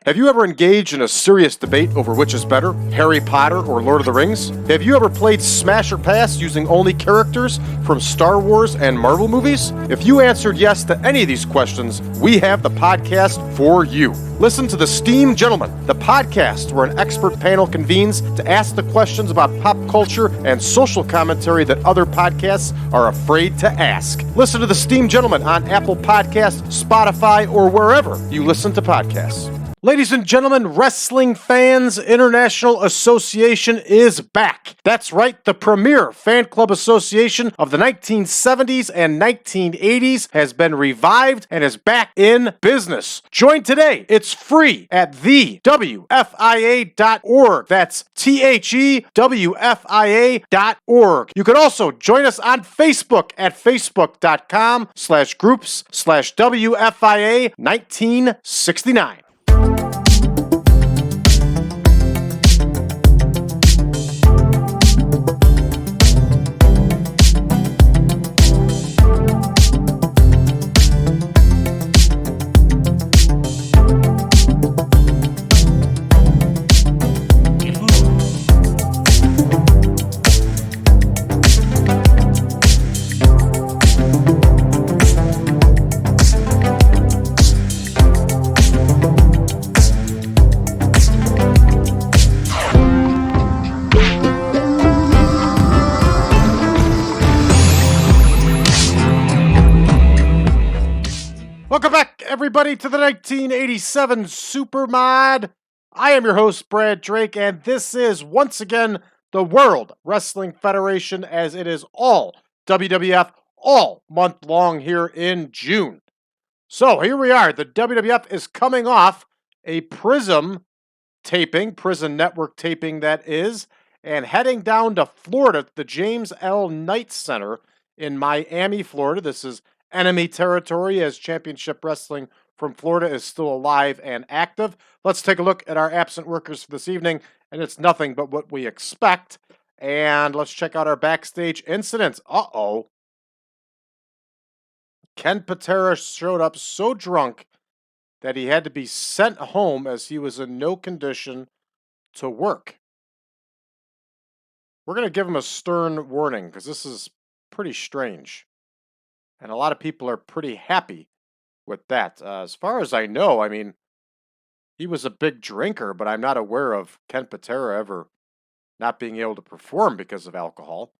Have you ever engaged in a serious debate over which is better, Harry Potter or Lord of the Rings? Have you ever played Smash or Pass using only characters from Star Wars and Marvel movies? If you answered yes to any of these questions, we have the podcast for you. Listen to The Steam Gentlemen, the podcast where an expert panel convenes to ask the questions about pop culture and social commentary that other podcasts are afraid to ask. Listen to The Steam Gentlemen on Apple Podcasts, Spotify, or wherever you listen to podcasts. Ladies and gentlemen, Wrestling Fans International Association is back. That's right, the premier fan club association of the 1970s and 1980s has been revived and is back in business. Join today. It's free at thewfia.org. That's thewfia.org. You can also join us on Facebook at facebook.com/groups/WFIA 1969. Welcome back, everybody, to the 1987 Supermod. I am your host, Brad Drake, and this is, once again, the World Wrestling Federation, as it is all WWF all month long here in June. So, here we are. The WWF is coming off a Prism taping, Prison Network taping that is, and heading down to Florida, the James L. Knight Center in Miami, Florida. This is enemy territory as Championship Wrestling from Florida is still alive and active. Let's take a look at our absent workers for this evening, and it's nothing but what we expect. And let's check out our backstage incidents. Uh-oh. Ken Patera showed up so drunk that he had to be sent home as he was in no condition to work. We're going to give him a stern warning because this is pretty strange. And a lot of people are pretty happy with that. As far as I know, I mean, he was a big drinker, but I'm not aware of Ken Patera ever not being able to perform because of alcohol.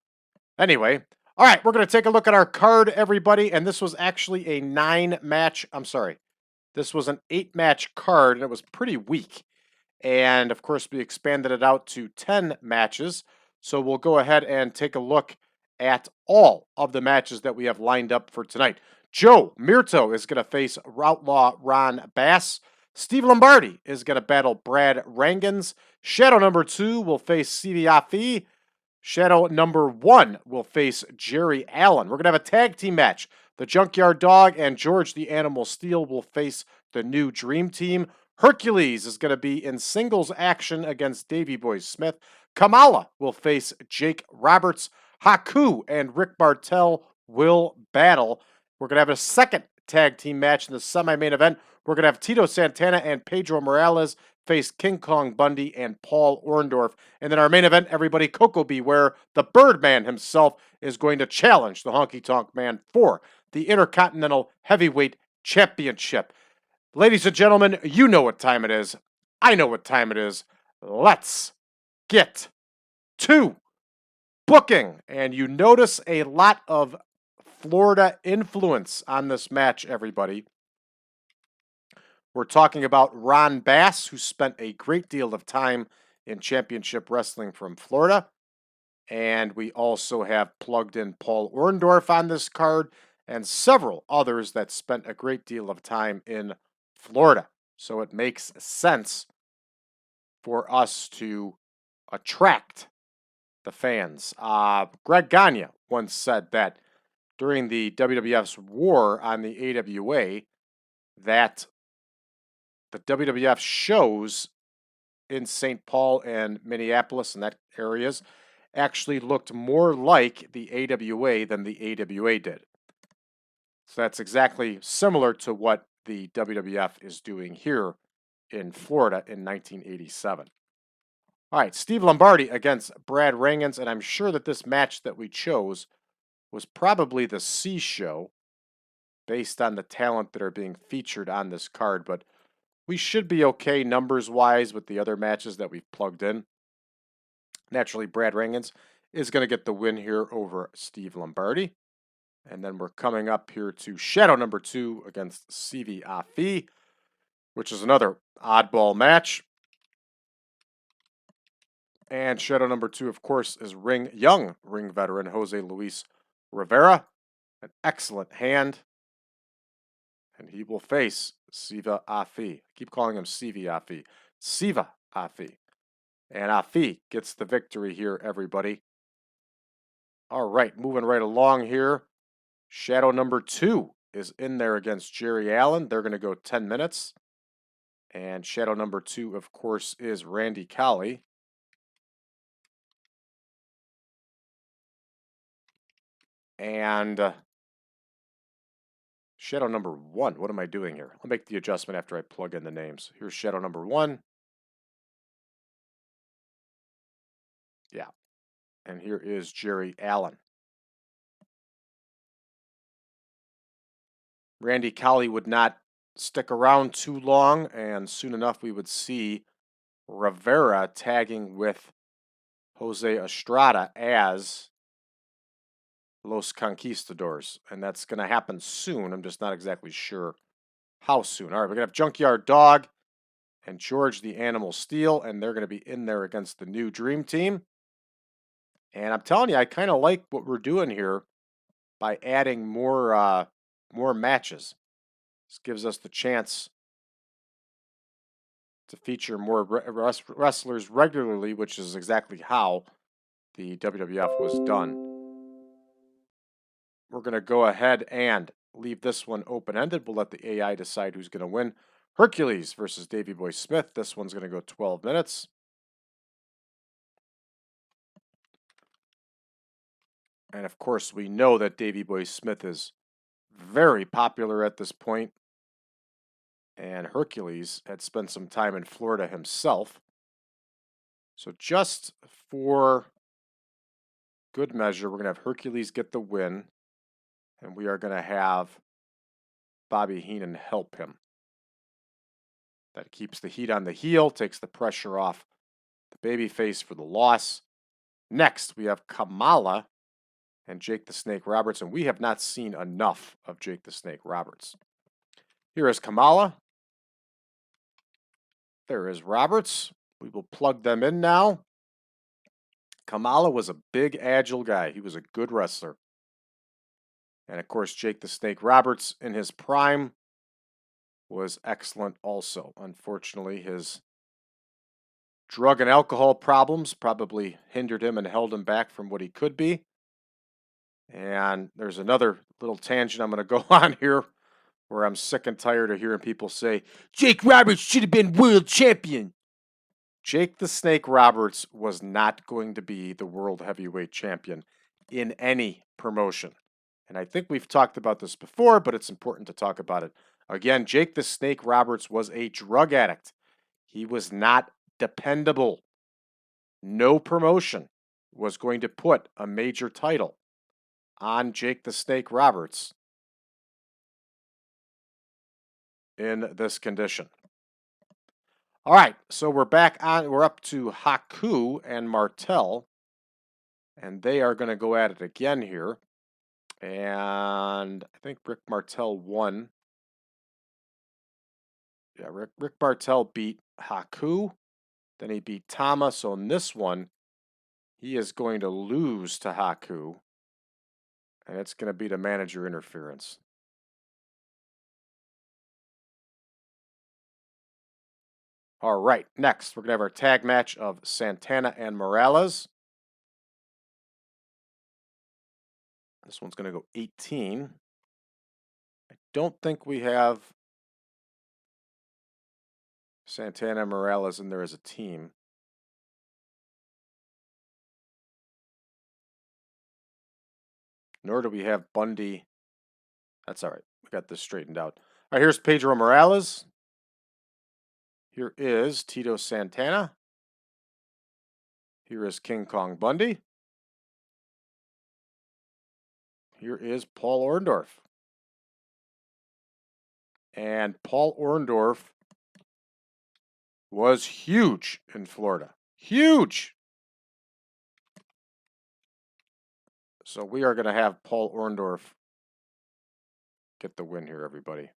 Anyway, all right, we're going to take a look at our card, everybody. And this was actually a 9-match, I'm sorry. This was an 8-match card, and it was pretty weak. And, of course, we expanded it out to 10 matches. So we'll go ahead and take a look at all of the matches that we have lined up for tonight. Joe Mirto is going to face Outlaw Ron Bass. Steve Lombardi is going to battle Brad Rheingans. Shadow number 2 will face Sivi Afi. Shadow number 1 will face Jerry Allen. We're going to have a tag team match. The Junkyard Dog and George the Animal Steele will face the new Dream Team. Hercules is going to be in singles action against Davey Boy Smith. Kamala will face Jake Roberts. Haku and Rick Martel will battle. We're going to have a second tag team match in the semi-main event. We're going to have Tito Santana and Pedro Morales face King Kong Bundy and Paul Orndorff. And then our main event, everybody, Koko Ware, the Birdman himself, is going to challenge the Honky Tonk Man for the Intercontinental Heavyweight Championship. Ladies and gentlemen, you know what time it is. I know what time it is. Let's get to booking. And you notice a lot of Florida influence on this match, everybody. We're talking about Ron Bass, who spent a great deal of time in Championship Wrestling from Florida. And we also have plugged in Paul Orndorff on this card and several others that spent a great deal of time in Florida. So it makes sense for us to attract the fans. Greg Gagne once said that during the WWF's war on the AWA, that the WWF shows in St. Paul and Minneapolis and that areas actually looked more like the AWA than the AWA did. So that's exactly similar to what the WWF is doing here in Florida in 1987. All right, Steve Lombardi against Brad Rheingans, and I'm sure that this match that we chose was probably the C show based on the talent that are being featured on this card, but we should be okay numbers-wise with the other matches that we've plugged in. Naturally, Brad Rheingans is going to get the win here over Steve Lombardi. And then we're coming up here to Shadow number 2 against Sivi Afi, which is another oddball match. And Shadow number 2, of course, is young ring veteran Jose Luis Rivera. An excellent hand. And he will face Siva Afi. I keep calling him Sivi Afi. Siva Afi. And Afi gets the victory here, everybody. All right, moving right along here. Shadow number 2 is in there against Jerry Allen. They're going to go 10 minutes. And Shadow number 2, of course, is Randy Colley. And Shadow number 1, what am I doing here? I'll make the adjustment after I plug in the names. Here's Shadow number 1. Yeah. And here is Jerry Allen. Randy Colley would not stick around too long, and soon enough we would see Rivera tagging with Jose Estrada as Los Conquistadors, and that's going to happen soon. I'm just not exactly sure how soon. All right, we're going to have Junkyard Dog and George the Animal Steele, and they're going to be in there against the new Dream Team. And I'm telling you, I kind of like what we're doing here by adding more matches. This gives us the chance to feature more wrestlers regularly, which is exactly how the WWF was done. We're going to go ahead and leave this one open-ended. We'll let the AI decide who's going to win. Hercules versus Davey Boy Smith. This one's going to go 12 minutes. And of course, we know that Davey Boy Smith is very popular at this point. And Hercules had spent some time in Florida himself. So just for good measure, we're going to have Hercules get the win. And we are going to have Bobby Heenan help him. That keeps the heat on the heel, takes the pressure off the babyface for the loss. Next, we have Kamala and Jake the Snake Roberts, and we have not seen enough of Jake the Snake Roberts. Here is Kamala. There is Roberts. We will plug them in now. Kamala was a big, agile guy. He was a good wrestler. And of course, Jake the Snake Roberts in his prime was excellent also. Unfortunately, his drug and alcohol problems probably hindered him and held him back from what he could be. And there's another little tangent I'm going to go on here where I'm sick and tired of hearing people say, Jake Roberts should have been world champion. Jake the Snake Roberts was not going to be the world heavyweight champion in any promotion. And I think we've talked about this before, but it's important to talk about it. Again, Jake the Snake Roberts was a drug addict. He was not dependable. No promotion was going to put a major title on Jake the Snake Roberts in this condition. All right, so we're up to Haku and Martel, and they are going to go at it again here. And I think Rick Martel won. Yeah, Rick Martel beat Haku. Then he beat Tama. So in this one, he is going to lose to Haku. And it's going to be the manager interference. All right, next we're going to have our tag match of Santana and Morales. This one's going to go 18. I don't think we have Santana and Morales in there as a team. Nor do we have Bundy. That's all right. We got this straightened out. All right, here's Pedro Morales. Here is Tito Santana. Here is King Kong Bundy. Here is Paul Orndorff. And Paul Orndorff was huge in Florida. Huge! So we are going to have Paul Orndorff get the win here, everybody.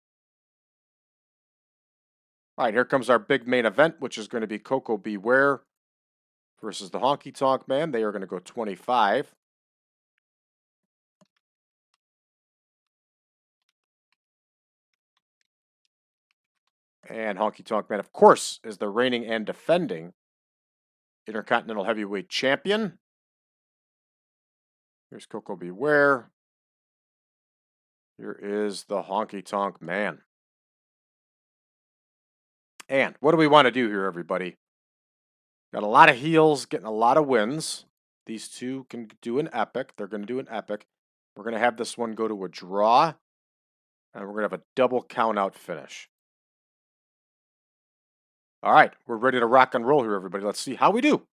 All right, here comes our big main event, which is going to be Koko Ware versus the Honky Tonk Man. They are going to go 25. And Honky Tonk Man, of course, is the reigning and defending Intercontinental Heavyweight Champion. Here's Koko Ware. Here is the Honky Tonk Man. And what do we want to do here, everybody? Got a lot of heels, getting a lot of wins. These two can do an epic. They're going to do an epic. We're going to have this one go to a draw. And we're going to have a double count-out finish. All right, we're ready to rock and roll here, everybody. Let's see how we do. All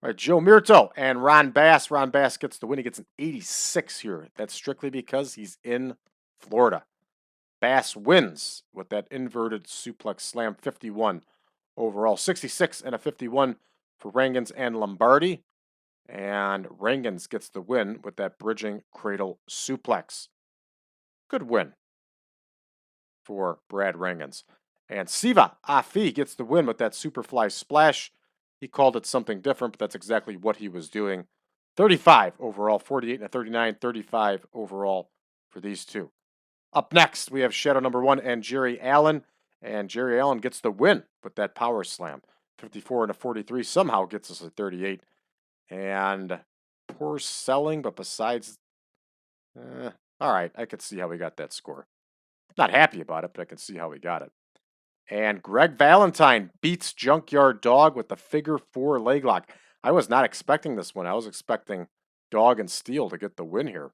right, Joe Mirto and Ron Bass. Ron Bass gets the win. He gets an 86 here. That's strictly because he's in Florida. Bass wins with that inverted suplex slam, 51 overall. 66 and a 51 for Rheingans and Lombardi. And Rheingans gets the win with that bridging cradle suplex. Good win for Brad Rheingans. And Sivi Afi gets the win with that Superfly splash. He called it something different, but that's exactly what he was doing. 35 overall, 48 and a 39, 35 overall for these two. Up next, we have Shadow number 1 and Jerry Allen. And Jerry Allen gets the win with that power slam. 54 and a 43 somehow gets us a 38. And poor selling, but besides, all right, I could see how we got that score. Not happy about it, but I can see how we got it. And Greg Valentine beats Junkyard Dog with the figure 4 leg lock. I was not expecting this one. I was expecting Dog and Steele to get the win here.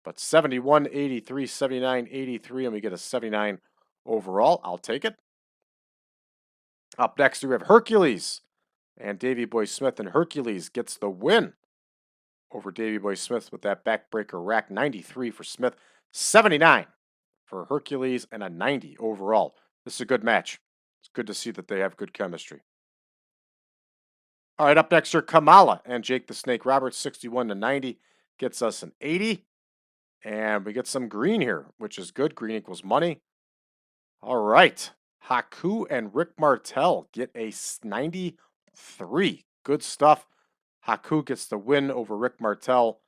But 71-83, 79-83, and we get a 79 overall. I'll take it. Up next, we have Hercules and Davey Boy Smith. And Hercules gets the win over Davey Boy Smith with that backbreaker rack. 93 for Smith, 79 for Hercules, and a 90 overall. This is a good match. It's good to see that they have good chemistry. All right, up next are Kamala and Jake the Snake Roberts. 61 to 90 gets us an 80. And we get some green here, which is good. Green equals money. All right. Haku and Rick Martel get a 93. Good stuff. Haku gets the win over Rick Martel.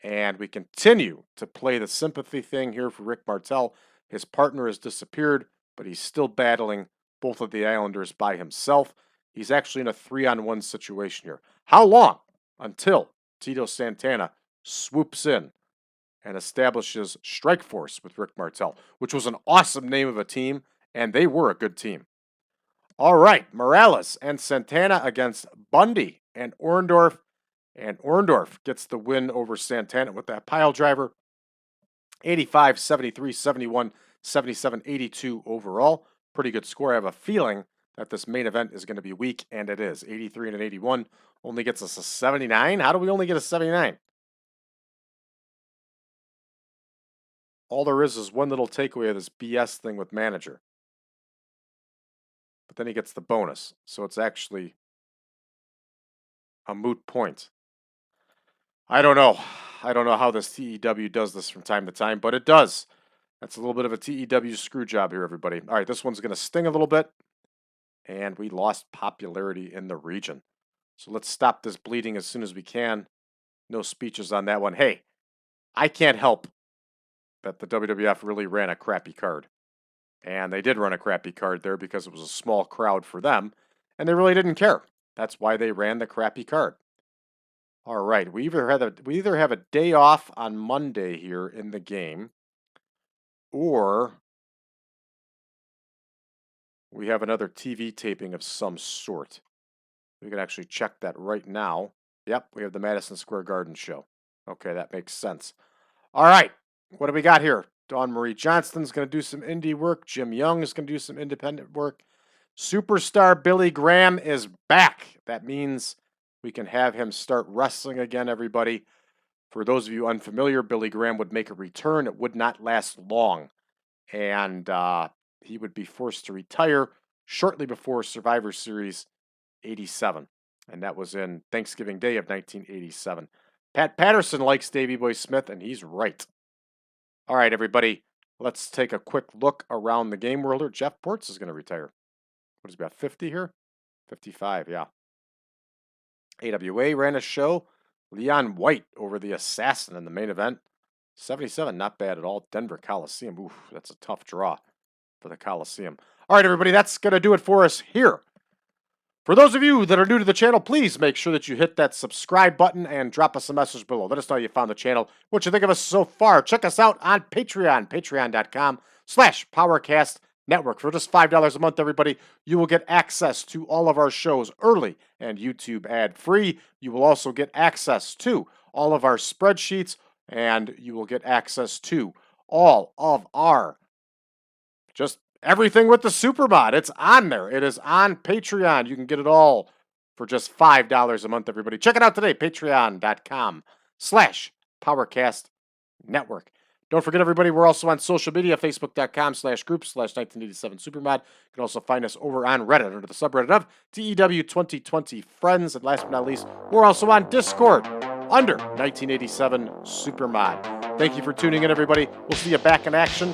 And we continue to play the sympathy thing here for Rick Martel. His partner has disappeared, but he's still battling both of the Islanders by himself. He's actually in a 3-on-1 situation here. How long until Tito Santana swoops in and establishes Strike Force with Rick Martel, which was an awesome name of a team, and they were a good team. All right, Morales and Santana against Bundy and Orndorff. And Orndorff gets the win over Santana with that pile driver. 85, 73, 71, 77, 82 overall. Pretty good score. I have a feeling that this main event is going to be weak, and it is. 83 and an 81 only gets us a 79. How do we only get a 79? All there is one little takeaway of this BS thing with manager. But then he gets the bonus. So it's actually a moot point. I don't know. I don't know how this TEW does this from time to time, but it does. That's a little bit of a TEW screw job here, everybody. All right, this one's going to sting a little bit. And we lost popularity in the region. So let's stop this bleeding as soon as we can. No speeches on that one. Hey, I can't help that the WWF really ran a crappy card. And they did run a crappy card there because it was a small crowd for them. And they really didn't care. That's why they ran the crappy card. All right, we either have a day off on Monday here in the game, or we have another TV taping of some sort. We can actually check that right now. Yep, we have the Madison Square Garden show. Okay, that makes sense. All right, what do we got here? Dawn Marie Johnston's going to do some indie work. Jim Young is going to do some independent work. Superstar Billy Graham is back. That means we can have him start wrestling again, everybody. For those of you unfamiliar, Billy Graham would make a return. It would not last long. And he would be forced to retire shortly before Survivor Series 87. And that was in Thanksgiving Day of 1987. Pat Patterson likes Davey Boy Smith, and he's right. All right, everybody, let's take a quick look around the game world. Jeff Ports is going to retire. What is he about, 50 here? 55, yeah. AWA ran a show. Leon White over the Assassin in the main event. 77, not bad at all. Denver Coliseum. Oof, that's a tough draw for the Coliseum. All right, everybody, that's going to do it for us here. For those of you that are new to the channel, please make sure that you hit that subscribe button and drop us a message below. Let us know you found the channel, what you think of us so far. Check us out on Patreon, patreon.com/PowerCast Network. For just $5 a month, everybody, you will get access to all of our shows early and YouTube ad-free. You will also get access to all of our spreadsheets, and you will get access to all of our just everything with the Supermod. It's on there. It is on Patreon. You can get it all for just $5 a month, everybody. Check it out today, patreon.com/PowerCast Network. Don't forget, everybody, we're also on social media, facebook.com/groups/1987Supermod. You can also find us over on Reddit under the subreddit of TEW 2020 Friends. And last but not least, we're also on Discord under 1987 Supermod. Thank you for tuning in, everybody. We'll see you back in action